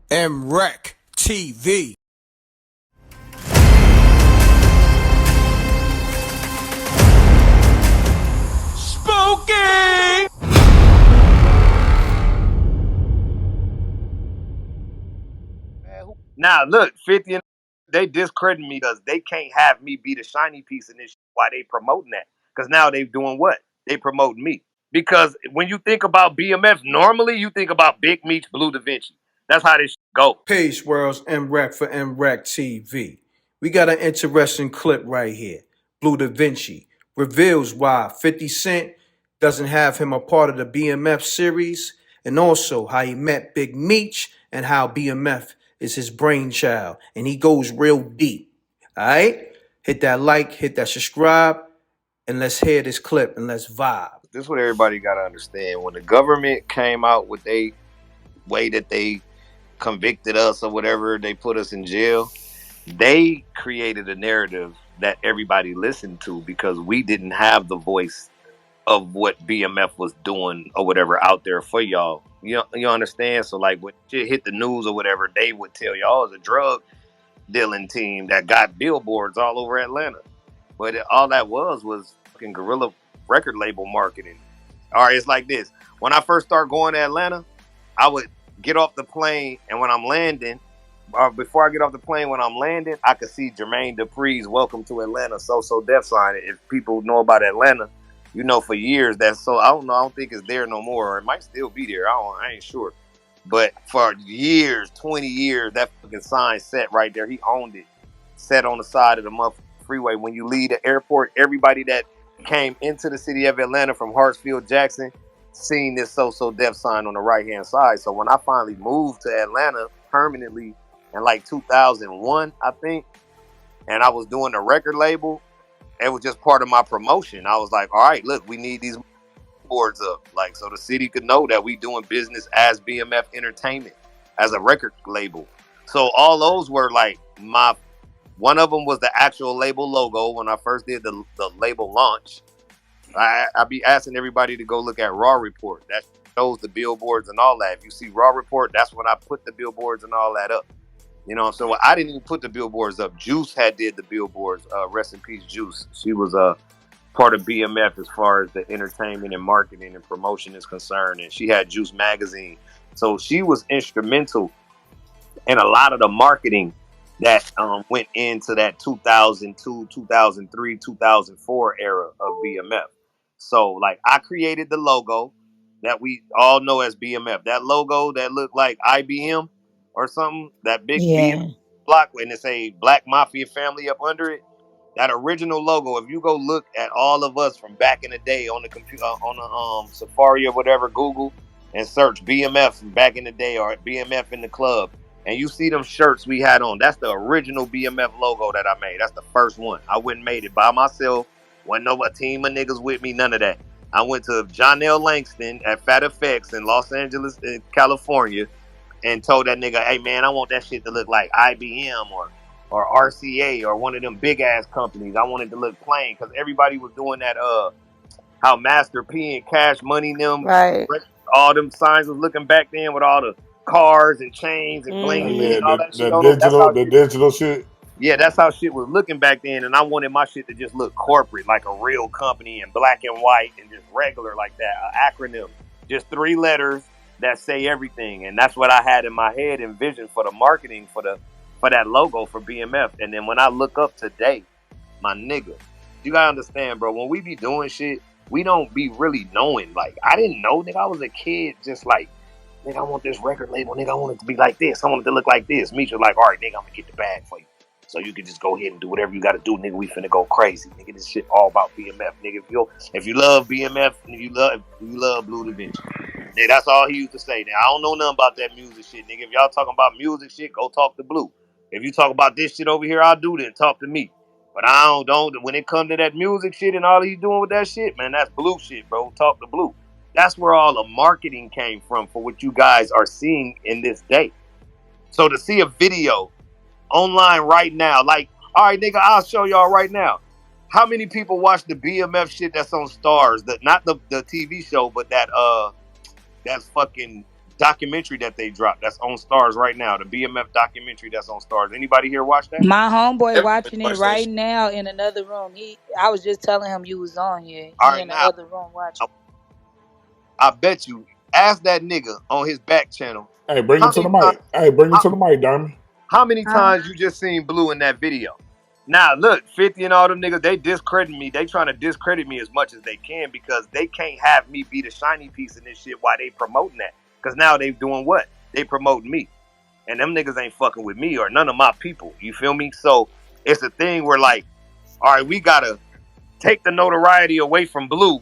m.reck TV. Spooky! Now look, 50 and they discredit me because they can't have me be the shiny piece in this shit while they promoting that. Because now they doing what? They promoting me. Because when you think about BMF, normally you think about Big Meech, Blue DaVinci. That's how this shit goes. Peace, worlds. m.reck for m.reck TV. We got an interesting clip right here. Bleu DaVinci reveals why 50 Cent doesn't have him a part of the BMF series, and also how he met Big Meech and how BMF is his brainchild. And he goes real deep. All right? Hit that like, hit that subscribe, and let's hear this clip and let's vibe. This is what everybody got to understand. When the government came out with a way that they convicted us or whatever, they put us in jail, they created a narrative that everybody listened to because we didn't have the voice of what BMF was doing or whatever out there for y'all. You understand? So like when shit hit the news or whatever, they would tell y'all it's a drug dealing team that got billboards all over Atlanta. But all that was fucking guerrilla record label marketing. All right, it's like this. When I first started going to Atlanta, I would get off the plane, and when I'm landing, or before I get off the plane, when I'm landing, I could see Jermaine Dupri's "Welcome to Atlanta" So Def sign. If people know about Atlanta, you know for years that so I don't know. I don't think it's there no more, or it might still be there. I ain't sure. But for years, 20 years, that fucking sign set right there. He owned it. Set on the side of the freeway. When you leave the airport, everybody that came into the city of Atlanta from Hartsfield Jackson seen this So Def sign on the right hand side. So when I finally moved to Atlanta permanently in like 2001, I think, and I was doing the record label, it was just part of my promotion. I was like, all right, look, we need these boards up, like so the city could know that we doing business as BMF Entertainment, as a record label. So all those were like my. One of them was the actual label logo when I first did the label launch. I be asking everybody to go look at Raw Report. That shows the billboards and all that. If you see Raw Report, that's when I put the billboards and all that up. You know, so I didn't even put the billboards up. Juice had did the billboards. Rest in peace, Juice. She was part of BMF as far as the entertainment and marketing and promotion is concerned, and she had Juice Magazine. So she was instrumental in a lot of the marketing that went into that 2002, 2003, 2004 era of BMF. So, like, I created the logo that we all know as BMF. That logo that looked like IBM or something, that big BMF Yeah. block, and it's a Black Mafia family up under it. That original logo, if you go look at all of us from back in the day on the computer, on the Safari or whatever, Google, and search BMF from back in the day or BMF in the club, and you see them shirts we had on. That's the original BMF logo that I made. That's the first one. I went and made it by myself. Wasn't no a team of niggas with me, none of that. I went to John L. Langston at Fat Effects in Los Angeles, in California, and told that nigga, hey man, I want that shit to look like IBM or RCA or one of them big ass companies. I wanted to look plain because everybody was doing that how Master P and Cash Money them Right. all them signs was looking back then with all the cars and chains and bling Oh bling yeah, and all Mm-hmm. that the shit on them. That's how the shit. digital shit. Yeah, that's how shit was looking back then, and I wanted my shit to just look corporate, like a real company, and black and white, and just regular like that, an acronym, just three letters that say everything, and that's what I had in my head and vision for the marketing for that logo for BMF. And then when I look up today, my nigga, you gotta understand, bro. When we be doing shit, we don't be really knowing. Like I didn't know, nigga. I was a kid, just like nigga, I want this record label, nigga. I want it to be like this. I want it to look like this. Meech was like, all right, nigga, I'm gonna get the bag for you. So you can just go ahead and do whatever you gotta do, nigga. We finna go crazy. Nigga, this shit all about BMF. Nigga, if you love BMF, you love Bleu DaVinci. Nigga, that's all he used to say. Now I don't know nothing about that music shit, nigga. If y'all talking about music shit, go talk to Blue. If you talk about this shit over here, I'll do then. Talk to me. But I don't when it come to that music shit and all he's doing with that shit, man, that's Blue shit, bro. Talk to Blue. That's where all the marketing came from for what you guys are seeing in this day. So to see a video online right now, like, all right, nigga, I'll show y'all right now. How many people watch the BMF shit that's on Stars? Not the TV show, but that's fucking documentary that they dropped that's on Stars right now. The BMF documentary that's on Stars. Anybody here watch that? My homeboy Everybody watching it watch that right shit. now in another room. I was just telling him you was on here. All He right, in the now other room I, watching. I bet you ask that nigga on his back channel Hey, bring how him to many the times mic. Hey, bring him how, to the mic, Diamond. how many Huh? times you just seen Blue in that video. Now look, 50 and all them niggas, they discredit me. They trying to discredit me as much as they can because they can't have me be the shiny piece in this shit while they promoting that. Because now they doing what? They promoting me. And them niggas ain't fucking with me or none of my people. You feel me? So it's a thing where like, all right, we gotta take the notoriety away from Blue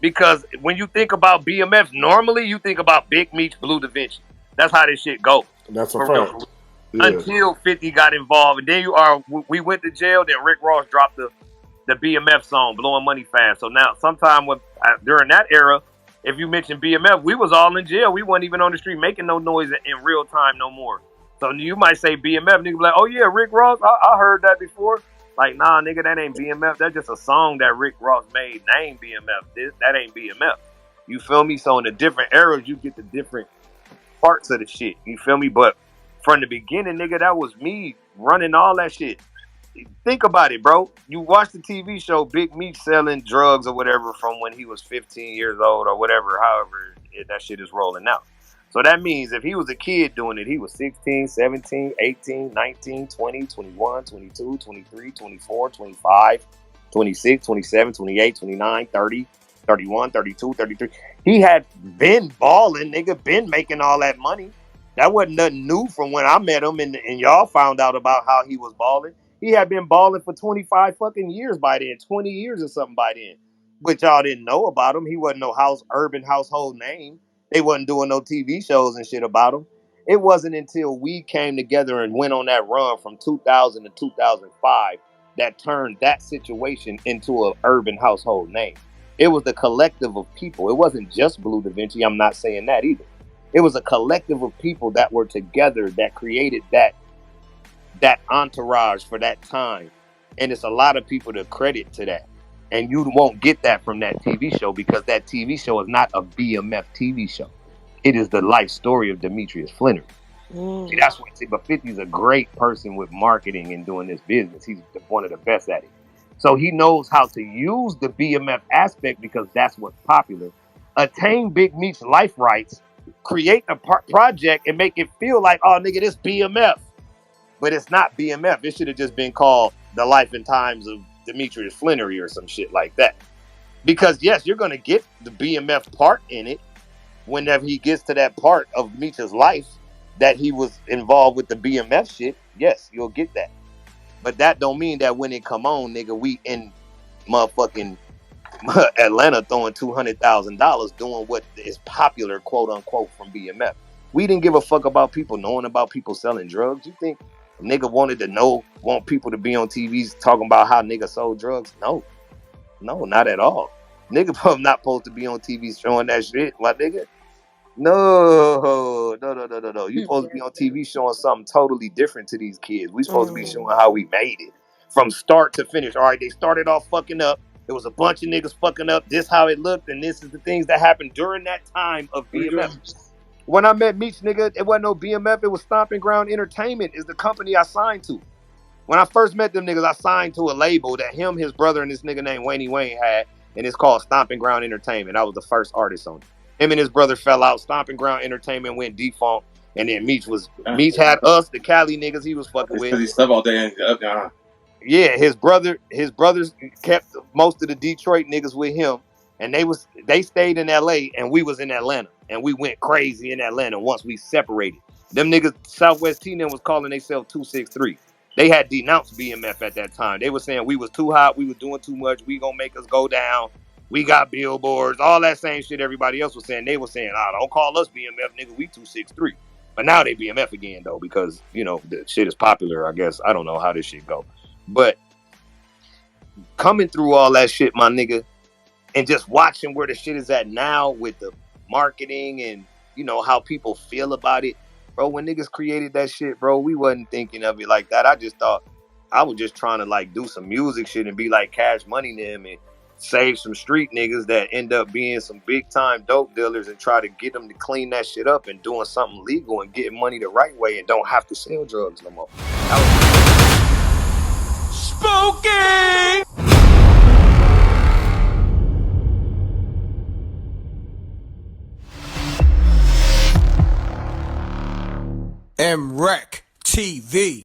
because when you think about BMF, normally you think about Big Meech, Blue DaVinci. That's how this shit go. That's a For real, for fact. real. Yeah, Until 50 got involved. And then we went to jail, then Rick Ross dropped the BMF song, Blowing Money Fast. So now, sometime during that era, if you mention BMF, we was all in jail. We wasn't even on the street making no noise in real time no more. So you might say BMF, nigga be like, oh yeah, Rick Ross, I heard that before. Like, nah, nigga, that ain't BMF. That's just a song that Rick Ross made named BMF. That ain't BMF. You feel me? So in the different eras, you get the different parts of the shit. You feel me? But from the beginning, nigga, that was me running all that shit. Think about it, bro. You watch the TV show Big Meech selling drugs or whatever from when he was 15 years old or whatever, however that shit is rolling out. So that means if he was a kid doing it, he was 16, 17, 18, 19, 20, 21, 22, 23, 24, 25, 26, 27, 28, 29, 30, 31, 32, 33. He had been balling, nigga, been making all that money. That wasn't nothing new from when I met him and y'all found out about how he was balling. He had been balling for 25 fucking years by then, 20 years or something by then. But y'all didn't know about him. He wasn't no urban household name. They wasn't doing no TV shows and shit about him. It wasn't until we came together and went on that run from 2000 to 2005 that turned that situation into an urban household name. It was the collective of people. It wasn't just Bleu DaVinci. I'm not saying that either. It was a collective of people that were together that created that entourage for that time. And it's a lot of people to credit to that. And you won't get that from that TV show because that TV show is not a BMF TV show. It is the life story of Demetrius Flannery. See, that's what. See, but 50's a great person with marketing and doing this business. He's one of the best at it. So he knows how to use the BMF aspect because that's what's popular. Attain Big Meech's life rights, create a project, and make it feel like, oh, nigga, this BMF. But it's not BMF. It should have just been called The Life and Times of Demetrius Flannery or some shit like that. Because yes, you're gonna get the BMF part in it whenever he gets to that part of Meech's life that he was involved with the BMF shit. Yes, you'll get that. But that don't mean that when it come on, nigga, we in motherfucking Atlanta throwing $200,000 doing what is popular, quote unquote, from BMF. We didn't give a fuck about people knowing about people selling drugs. You think a nigga wanted to want people to be on TVs talking about how nigga sold drugs? No, not at all. Nigga not supposed to be on TV showing that shit, my nigga. No. You supposed to be on TV showing something totally different to these kids. We supposed to be showing how we made it from start to finish. All right, they started off fucking up. There was a bunch of niggas fucking up. This how it looked, and this is the things that happened during that time of BMF. When I met Meech, nigga, it wasn't no BMF. It was Stomping Ground Entertainment is the company I signed to. When I first met them niggas, I signed to a label that him, his brother, and this nigga named Wayne had, and it's called Stomping Ground Entertainment. I was the first artist on it. Him and his brother fell out. Stomping Ground Entertainment went defunct, and then Meech had us, the Cali niggas he was fucking It's with. because he slept all day and Yeah, his brothers kept most of the Detroit niggas with him, and they stayed in LA, and we was in Atlanta, and we went crazy in Atlanta once we separated. Them niggas, Southwest T was calling themselves 263. They had denounced BMF at that time. They were saying we was too hot, we was doing too much, we gonna make us go down. We got billboards, all that same shit everybody else was saying. They were saying, don't call us BMF, nigga, we 263. But now they BMF again though, because the shit is popular, I guess. I don't know how this shit go. But coming through all that shit, my nigga, and just watching where the shit is at now with the marketing and how people feel about it, bro. When niggas created that shit, bro, we wasn't thinking of it like that. I just thought I was just trying to like do some music shit and be like Cash Money them and save some street niggas that end up being some big time dope dealers and try to get them to clean that shit up and doing something legal and getting money the right way and don't have to sell drugs no more. Spooky! m.reck TV.